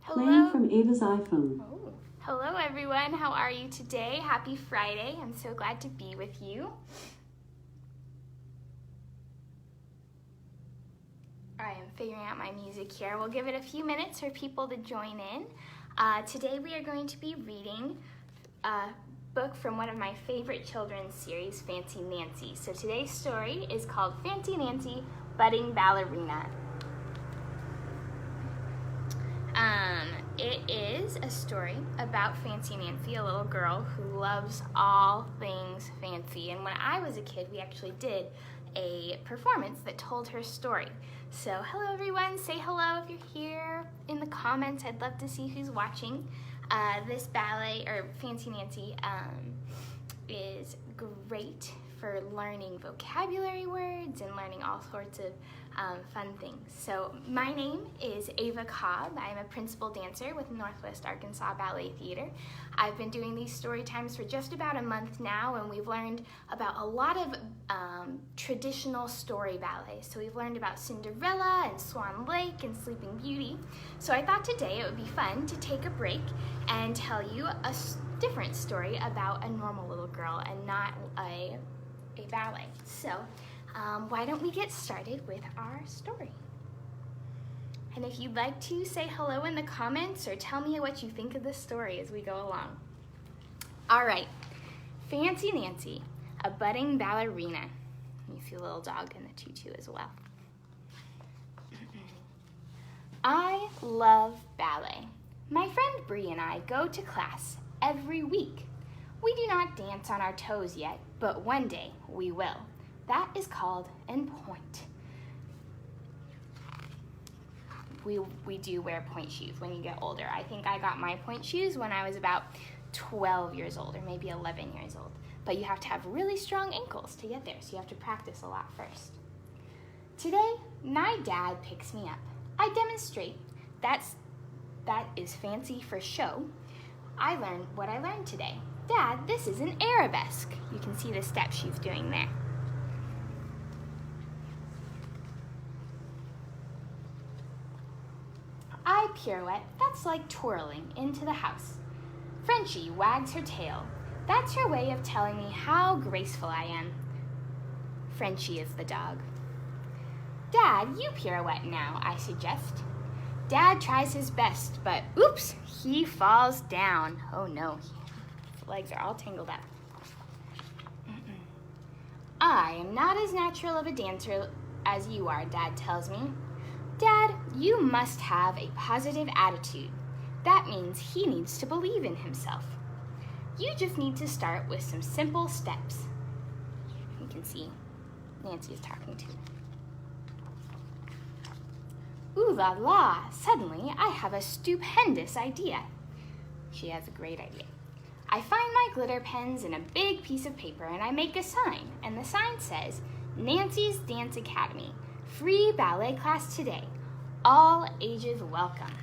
Playing from Ava's iPhone. Oh. Hello everyone, how are you today? Happy Friday. I'm so glad to be with you. I am figuring out my music here. We'll give it a few minutes for people to join in. Today we are going to be reading a book from one of my favorite children's series, Fancy Nancy. So today's story is called Fancy Nancy, Budding Ballerina. It is a story about Fancy Nancy, a little girl who loves all things fancy. And when I was a kid, we actually did a performance that told her story. So hello everyone, say hello if you're here in the comments. I'd love to see who's watching. This ballet, or Fancy Nancy, is great for learning vocabulary words and learning all sorts of fun things. So my name is Ava Cobb. I'm a principal dancer with Northwest Arkansas Ballet Theater. I've been doing these story times for just about a month now, and we've learned about a lot of traditional story ballets. So we've learned about Cinderella and Swan Lake and Sleeping Beauty. So I thought today it would be fun to take a break and tell you a different story about a normal little girl and not a ballet. So why don't we get started with our story? And if you'd like to, say hello in the comments or tell me what you think of this story as we go along. All right, Fancy Nancy, a budding ballerina. You see a little dog in the tutu as well. I love ballet. My friend Bree and I go to class every week. We do not dance on our toes yet, but one day we will. That is called en pointe. We do wear pointe shoes when you get older. I think I got my pointe shoes when I was about 12 years old, or maybe 11 years old. But you have to have really strong ankles to get there, so you have to practice a lot first. Today, my dad picks me up. I demonstrate. That is fancy for show. I learned what I learned today. Dad, this is an arabesque. You can see the steps she's doing there. I pirouette. That's like twirling into the house. Frenchie wags her tail. That's her way of telling me how graceful I am. Frenchie is the dog. Dad, you pirouette now, I suggest. Dad tries his best, but oops, he falls down. Oh no, his legs are all tangled up. I am not as natural of a dancer as you are, Dad tells me. Dad, you must have a positive attitude. That means he needs to believe in himself. You just need to start with some simple steps. You can see Nancy is talking to him. Ooh la la, suddenly I have a stupendous idea. She has a great idea. I find my glitter pens and a big piece of paper and I make a sign, and the sign says, Nancy's Dance Academy, free ballet class today, all ages welcome.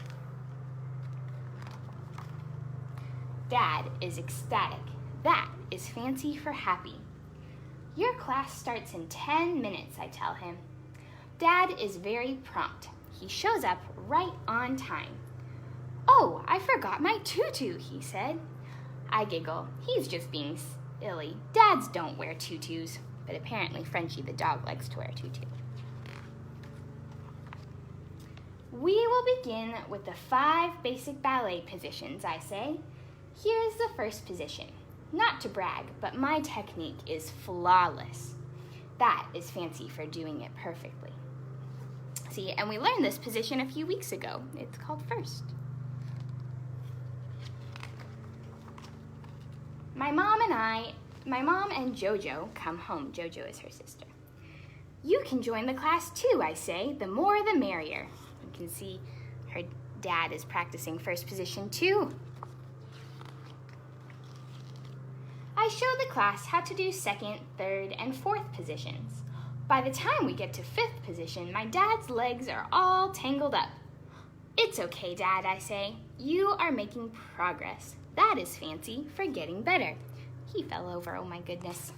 Dad is ecstatic. That is fancy for happy. Your class starts in 10 minutes, I tell him. Dad is very prompt. He shows up right on time. Oh, I forgot my tutu, he said. I giggle. He's just being silly. Dads don't wear tutus, but apparently Frenchie the dog likes to wear a tutu. We will begin with the 5 basic ballet positions, I say. Here's the first position. Not to brag, but my technique is flawless. That is fancy for doing it perfectly. See, and we learned this position a few weeks ago. It's called first. My mom and Jojo come home. Jojo is her sister. You can join the class too, I say. The more the merrier. You can see her dad is practicing first position too. I show the class how to do second, third, and fourth positions. By the time we get to 5th position, my dad's legs are all tangled up. It's okay, Dad, I say. You are making progress. That is fancy for getting better. He fell over, oh my goodness.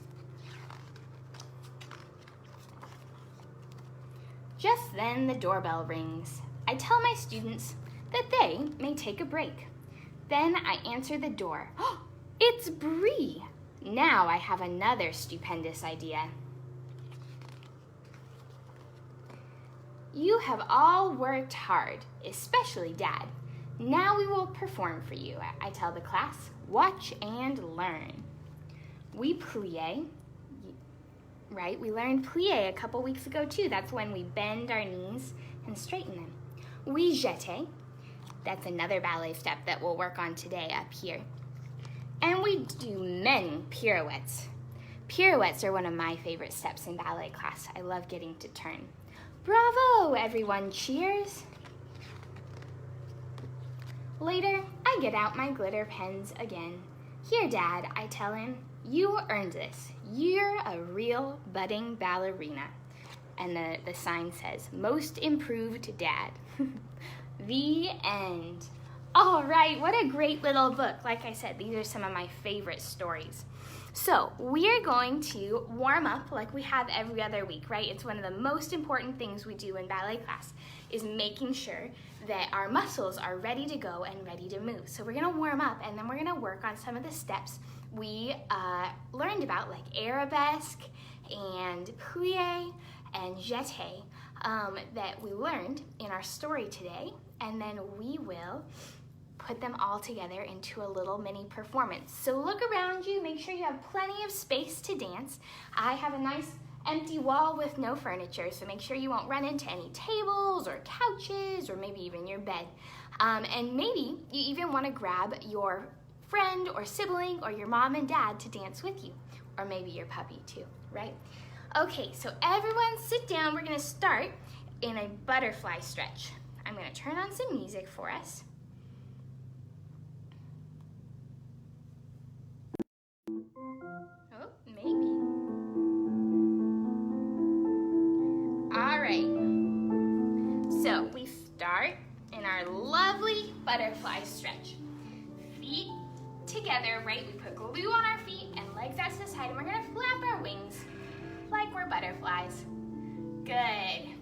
Just then the doorbell rings. I tell my students, that they may take a break. Then I answer the door. Oh, it's Bree! Now I have another stupendous idea. You have all worked hard, especially Dad. Now we will perform for you, I tell the class. Watch and learn. We plie, right? We learned plie a couple weeks ago too. That's when we bend our knees and straighten them. We jete. That's another ballet step that we'll work on today up here. And we do many pirouettes. Pirouettes are one of my favorite steps in ballet class. I love getting to turn. Bravo, everyone cheers. Later, I get out my glitter pens again. Here, Dad, I tell him, you earned this. You're a real budding ballerina. And the sign says, most improved Dad. The end. All right, what a great little book. Like I said, these are some of my favorite stories. So we are going to warm up like we have every other week, right? It's one of the most important things we do in ballet class is making sure that our muscles are ready to go and ready to move. So we're gonna warm up and then we're gonna work on some of the steps we learned about, like arabesque and plie and jeté that we learned in our story today. And then we will put them all together into a little mini performance. So look around you, make sure you have plenty of space to dance. I have a nice empty wall with no furniture, so make sure you won't run into any tables or couches or maybe even your bed. And maybe you even want to grab your friend or sibling or your mom and dad to dance with you, or maybe your puppy too, right? Okay, so everyone sit down. We're gonna start in a butterfly stretch. I'm gonna turn on some music for us. Oh, maybe. All right. So we start in our lovely butterfly stretch. Feet together, right? We put glue on our feet and legs out to the side, and we're gonna flap our wings like we're butterflies. Good.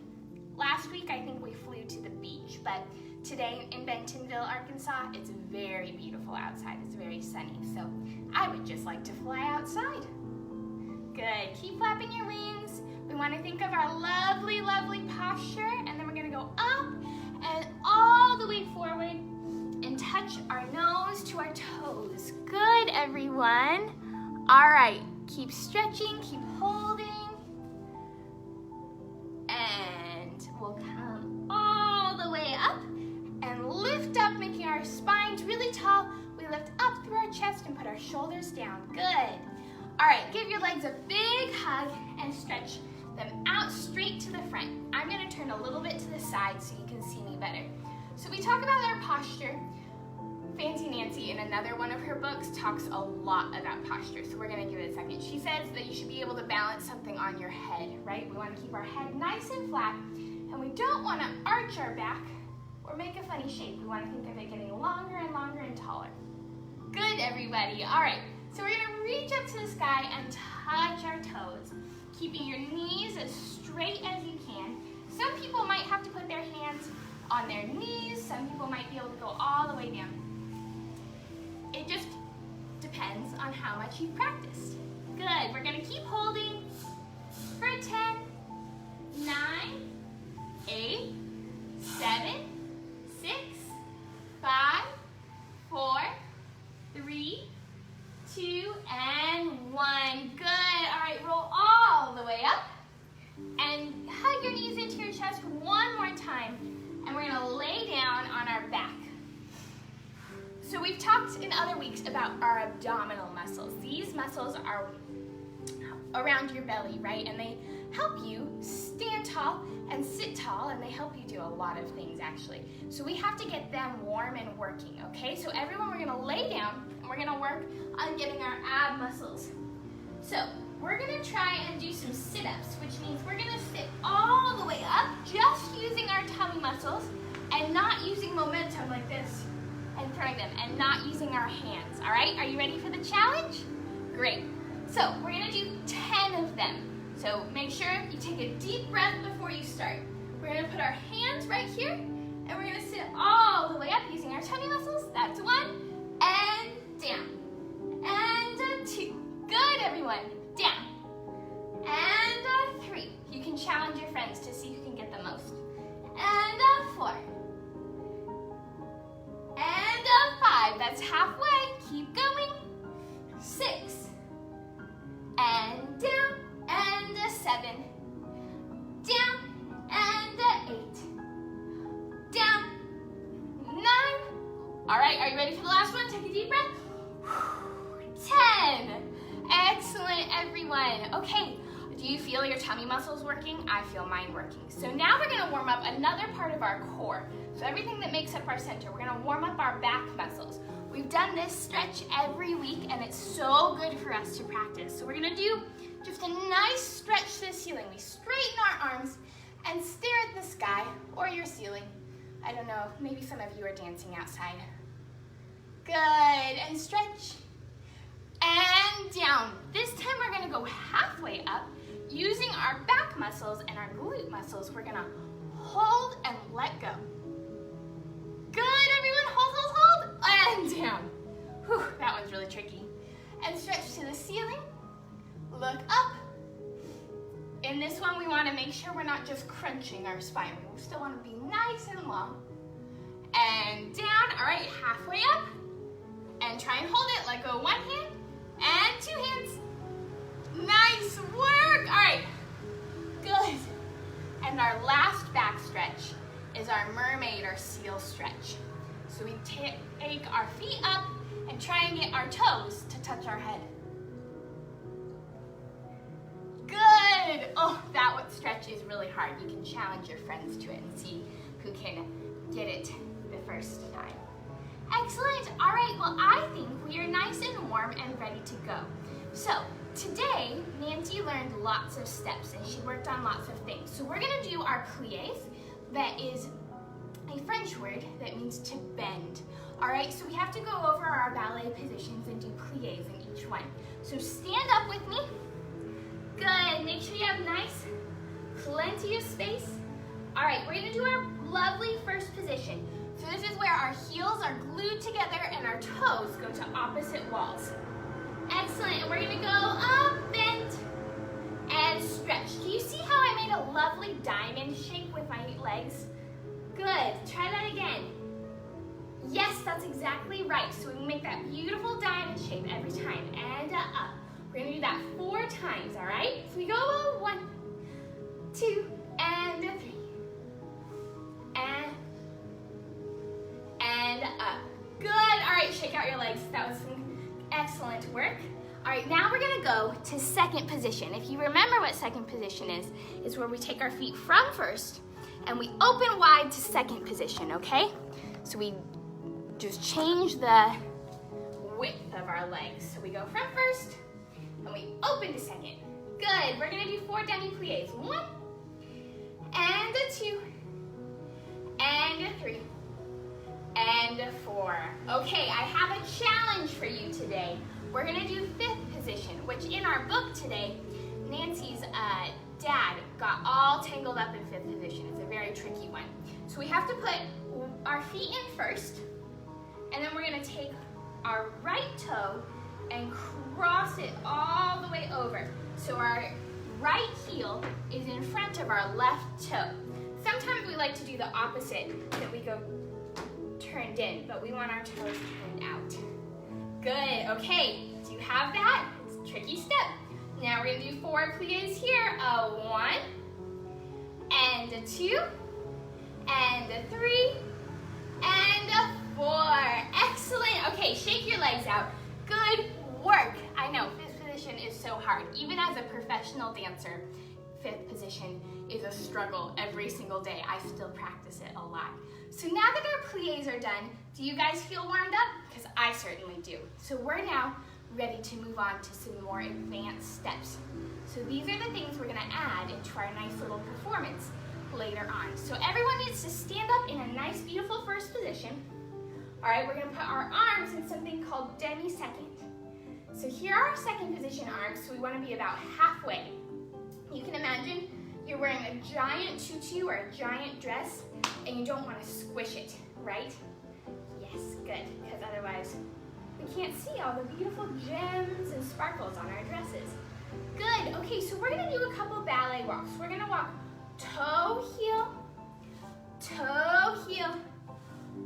Last week, I think we flew to the beach, but today in Bentonville, Arkansas, it's very beautiful outside. It's very sunny, so I would just like to fly outside. Good. Keep flapping your wings. We want to think of our lovely, lovely posture, and then we're going to go up and all the way forward and touch our nose to our toes. Good, everyone. All right. Keep stretching. Keep holding. And we'll come all the way up and lift up, making our spines really tall. We lift up through our chest and put our shoulders down. Good. All right, give your legs a big hug and stretch them out straight to the front. I'm gonna turn a little bit to the side so you can see me better. So we talk about our posture. Fancy Nancy, in another one of her books, talks a lot about posture, so we're gonna give it a second. She says that you should be able to balance something on your head, right? We wanna keep our head nice and flat, and we don't wanna arch our back or make a funny shape. We wanna think of it getting longer and longer and taller. Good, everybody. All right, so we're gonna reach up to the sky and touch our toes, keeping your knees as straight as you can. Some people might have to put their hands on their knees. Some people might be able to go all the way down. It just depends on how much you've practiced. Good, we're gonna keep holding for 10, 9, 8, 7, 6, 5, 4, 3, 2, and 1. Good, all right, roll all the way up and hug your knees into your chest one more time, and we're gonna lay down on our back. So we've talked in other weeks about our abdominal muscles. These muscles are around your belly, right? And they help you stand tall and sit tall, and they help you do a lot of things, actually. So we have to get them warm and working, okay? So everyone, we're gonna lay down, and we're gonna work on getting our ab muscles. So we're gonna try and do some sit-ups, which means we're gonna sit all the way up, just using our tummy muscles, and not using momentum like this, and throwing them, and not using our hands, all right? Are you ready for the challenge? Great. So we're gonna do 10 of them. So make sure you take a deep breath before you start. We're gonna put our hands right here, and we're gonna sit all the way this to see who can get the most. And a 4. And a 5. That's halfway. Keep going. 6. And down. And a 7. Down. And a 8. Down. 9. All right, are you ready for the last one? Take a deep breath. 10. Excellent, everyone. Okay, do you feel your tummy muscles working? I feel mine working. So now we're gonna warm up another part of our core. So everything that makes up our center, we're gonna warm up our back muscles. We've done this stretch every week and it's so good for us to practice. So we're gonna do just a nice stretch to the ceiling. We straighten our arms and stare at the sky or your ceiling. I don't know, maybe some of you are dancing outside. Good, and stretch. And down. This time we're gonna go halfway up. Using our back muscles and our glute muscles, we're gonna hold and let go. Good, everyone, hold, and down. Whew, that one's really tricky. And stretch to the ceiling, look up. In this one, we wanna make sure we're not just crunching our spine. We still wanna be nice and long. And down, all right, halfway up. And try and hold it, let go one hand and 2 hands. Nice work, all right, good. And our last back stretch is our mermaid or seal stretch. So we take our feet up and try and get our toes to touch our head. Good, oh, that one stretch is really hard. You can challenge your friends to it and see who can get it the first time. Excellent, all right, well, I think we are nice and warm and ready to go. So today, Nancy learned lots of steps and she worked on lots of things. So we're gonna do our pliés. That is a French word that means to bend. All right, so we have to go over our ballet positions and do pliés in each one. So stand up with me. Good, make sure you have nice, plenty of space. All right, we're gonna do our lovely first position. So this is where our heels are glued together and our toes go to opposite walls. Excellent, and we're gonna go up, bend, and stretch. Do you see how I made a lovely diamond shape with my legs? Good, try that again. Yes, that's exactly right. So we make that beautiful diamond shape every time, and up. We're gonna do that 4 times, all right? So we go 1, 2, and 3, and up. Good, all right, shake out your legs. That was some excellent work. All right, now we're gonna go to second position. If you remember what second position is where we take our feet from first and we open wide to second position, okay? So we just change the width of our legs. So we go from first and we open to second. Good, we're gonna do 4 demi-pliés. 1, and a 2, and a 3, and a 4. Okay, I have a challenge for you today. We're gonna do 5th position, which in our book today, Nancy's dad got all tangled up in 5th position. It's a very tricky one. So we have to put our feet in first, and then we're gonna take our right toe and cross it all the way over. So our right heel is in front of our left toe. Sometimes we like to do the opposite, that we go turned in, but we want our toes turned out. Good, okay, do you have that? It's a tricky step. Now we're gonna do 4 pliés here. A 1, and a 2, and a 3, and a 4. Excellent, okay, shake your legs out. Good work. I know, 5th position is so hard. Even as a professional dancer, 5th position is a struggle every single day. I still practice it a lot. So now that our pliés are done, do you guys feel warmed up? Because I certainly do. So we're now ready to move on to some more advanced steps. So these are the things we're gonna add into our nice little performance later on. So everyone needs to stand up in a nice, beautiful first position. All right, we're gonna put our arms in something called demi-second. So here are our second position arms, so we wanna be about halfway. You can imagine you're wearing a giant tutu or a giant dress, and you don't want to squish it, right? Yes, good, because otherwise we can't see all the beautiful gems and sparkles on our dresses. Good, okay, so we're gonna do a couple ballet walks. We're gonna walk toe, heel, toe, heel,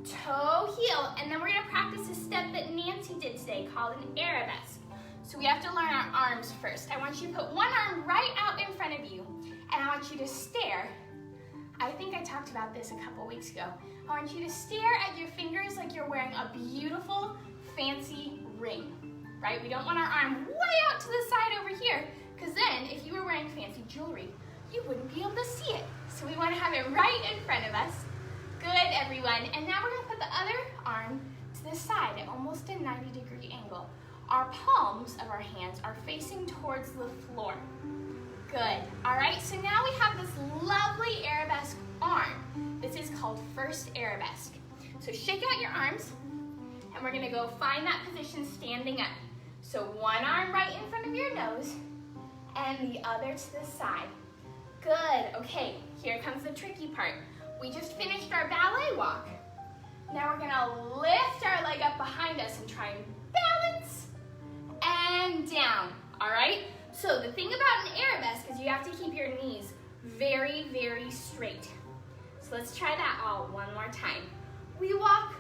toe, heel. And then we're gonna practice a step that Nancy did today called an arabesque. So we have to learn our arms first. I want you to put one arm right out in front of you, and I want you to stare. I think I talked about this a couple weeks ago. I want you to stare at your fingers like you're wearing a beautiful, fancy ring, right? We don't want our arm way out to the side over here, because then if you were wearing fancy jewelry, you wouldn't be able to see it. So we want to have it right in front of us. Good, everyone. And now we're going to put the other arm to the side at almost a 90-degree angle. Our palms of our hands are facing towards the floor. Good. All right, so now we have this lovely arabesque arm. This is called first arabesque. So shake out your arms, and we're gonna go find that position standing up. So one arm right in front of your nose, and the other to the side. Good, okay, here comes the tricky part. We just finished our ballet walk. Now we're gonna lift our leg up behind us and try and balance, and down, all right? So the thing about an arabesque is you have to keep your knees very, very straight. So let's try that all one more time. We walk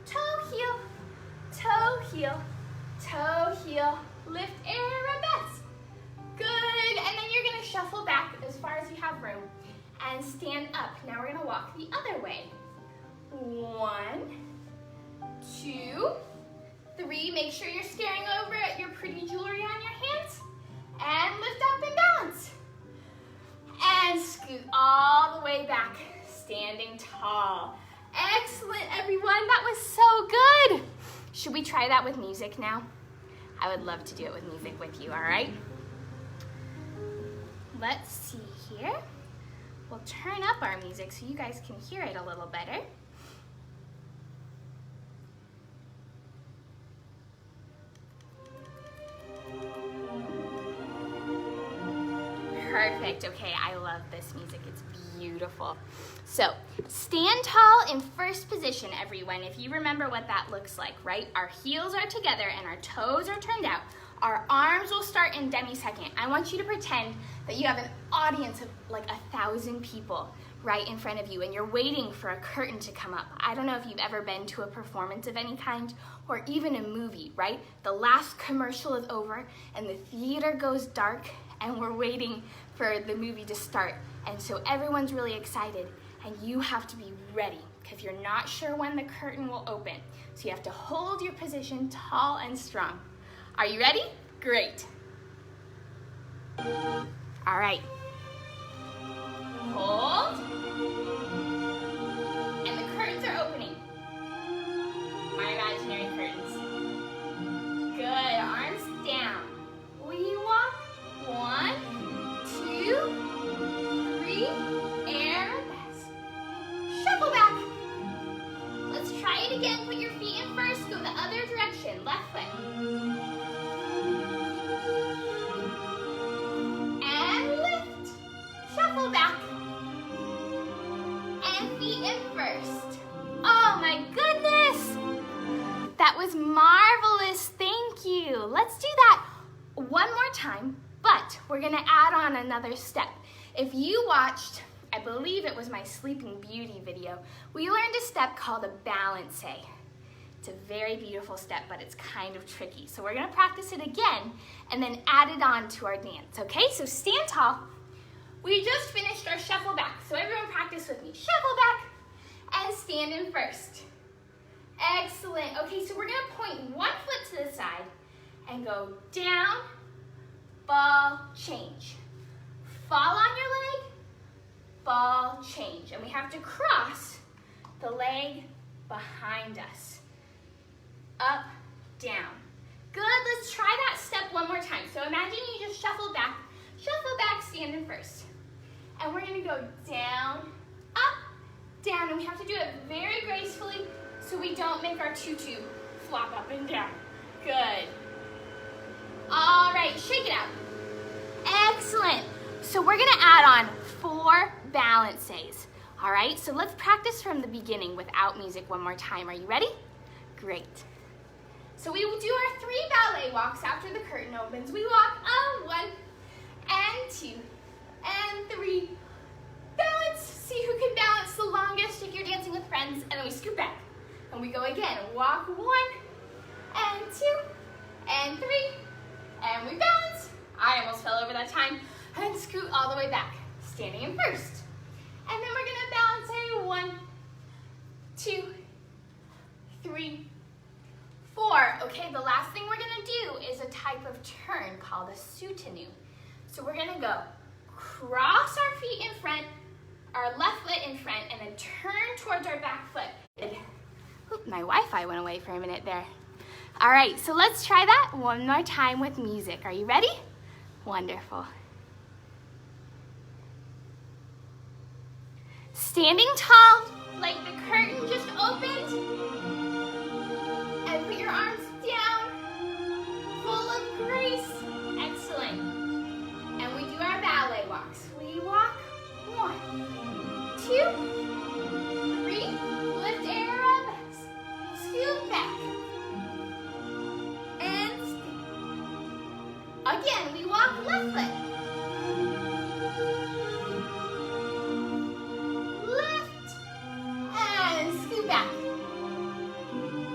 toe, heel, toe, heel, toe, heel, lift arabesque. Good, and then you're gonna shuffle back as far as you have room and stand up. Now we're gonna walk the other way. 1, 2, 3. Make sure you're staring over at your pretty jewelry on your hands. And lift up and balance. And scoot all the way back, standing tall. Excellent, everyone. That was so good. Should we try that with music now? I would love to do it with music with you, all right? Let's see here. We'll turn up our music so you guys can hear it a little better. Perfect, okay, I love this music, it's beautiful. So, stand tall in first position, everyone. If you remember what that looks like, right? Our heels are together and our toes are turned out. Our arms will start in demi-second. I want you to pretend that you have an audience of like 1,000 people right in front of you and you're waiting for a curtain to come up. I don't know if you've ever been to a performance of any kind or even a movie, right? The last commercial is over and the theater goes dark and we're waiting for the movie to start. And so everyone's really excited and you have to be ready because you're not sure when the curtain will open. So you have to hold your position tall and strong. Are you ready? Great. All right. Hold. And the curtains are opening. My imaginary curtains. Good, arms down. We walk 1, 2, 3, arabesque. Shuffle back. Let's try it again. Put your feet in first. Go the other direction. Left foot. And lift. Shuffle back. And feet in first. Oh my goodness. That was marvelous. Thank you. Let's do that one more time, but we're gonna add on another step. If you watched, I believe it was my Sleeping Beauty video, we learned a step called a ballet. It's a very beautiful step, but it's kind of tricky. So we're gonna practice it again and then add it on to our dance, okay? So stand tall. We just finished our shuffle back, so everyone practice with me. Shuffle back and stand in first. Excellent. Okay, so we're gonna point one foot to the side and go down, ball, change. Fall on your leg, ball, change. And we have to cross the leg behind us. Up, down. Good, let's try that step one more time. So imagine you just shuffle back, stand in first. And we're gonna go down, up, down. And we have to do it very gracefully so we don't make our tutu flop up and down. Good. All right, shake it out. Excellent. So we're gonna add on 4 balances. All right, so let's practice from the beginning without music one more time. Are you ready? Great. So we will do our 3 ballet walks after the curtain opens. We walk 1 and 2 and 3. see who can balance the longest if you're dancing with friends, and then we scoot back. And we go again. Walk 1 and 2 and 3, and we balance. I almost fell over that time. And scoot all the way back, standing in first. And then we're gonna balance a 1, 2, 3, 4. Okay, the last thing we're gonna do is a type of turn called a soutenu. So we're gonna go cross our feet in front, our left foot in front, and then turn towards our back foot. Oop, my Wi-Fi went away for a minute there. All right, so let's try that one more time with music. Are you ready? Wonderful. Standing tall, like the curtain just opened, and put your arms down, full of grace. Excellent. And we do our ballet walks. We walk 1, 2, 3, lift air up, scoot back, and again, we walk left foot. Back.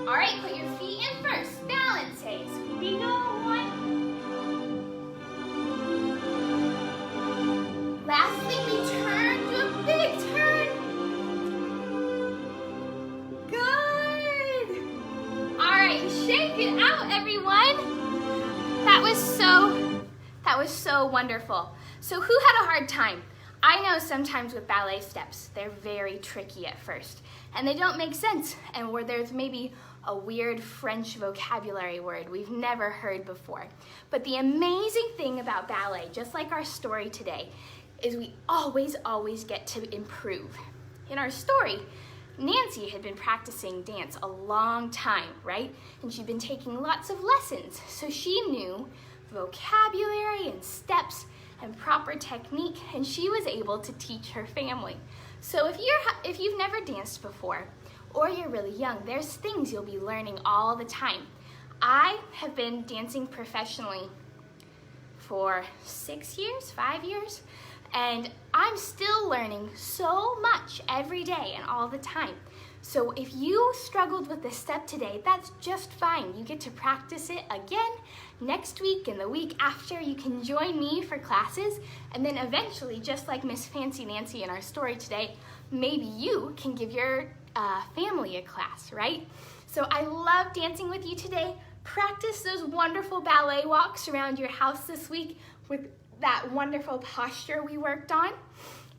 All right, put your feet in first. Balance, hey. So we go 1. Lastly, we turn to a big turn. Good. All right, shake it out, everyone. That was so wonderful. So who had a hard time? I know sometimes with ballet steps, they're very tricky at first, and they don't make sense, and where there's maybe a weird French vocabulary word we've never heard before. But the amazing thing about ballet, just like our story today, is we always get to improve. In our story, Nancy had been practicing dance a long time, right? And she'd been taking lots of lessons, so she knew vocabulary and steps and proper technique, and she was able to teach her family. So if you've never danced before, or you're really young, there's things you'll be learning all the time. I have been dancing professionally for 6 years, 5 years, and I'm still learning so much every day and all the time. So if you struggled with this step today, that's just fine. You get to practice it again next week and the week after. You can join me for classes, and then eventually, just like Miss Fancy Nancy in our story today, maybe you can give your family a class, right? So I love dancing with you today. Practice those wonderful ballet walks around your house this week with that wonderful posture we worked on.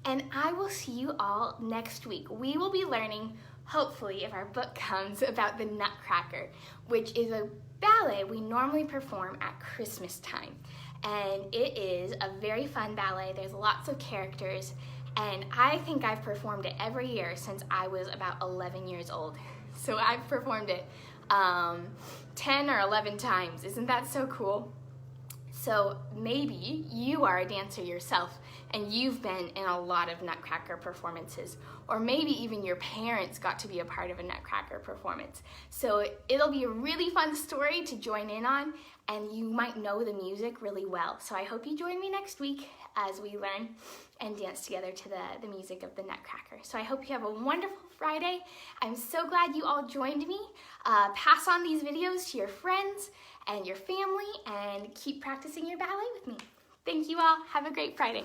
And I will see you all next week. We will be learning, hopefully, if our book comes, about the Nutcracker, which is a ballet we normally perform at Christmas time. And it is a very fun ballet. There's lots of characters, and I think I've performed it every year since I was about 11 years old. So I've performed it 10 or 11 times. Isn't that so cool? So maybe you are a dancer yourself and you've been in a lot of Nutcracker performances, or maybe even your parents got to be a part of a Nutcracker performance. So it'll be a really fun story to join in on, and you might know the music really well. So I hope you join me next week as we learn and dance together to the music of the Nutcracker. So I hope you have a wonderful Friday. I'm so glad you all joined me. Pass on these videos to your friends and your family, and keep practicing your ballet with me. Thank you all. Have a great Friday.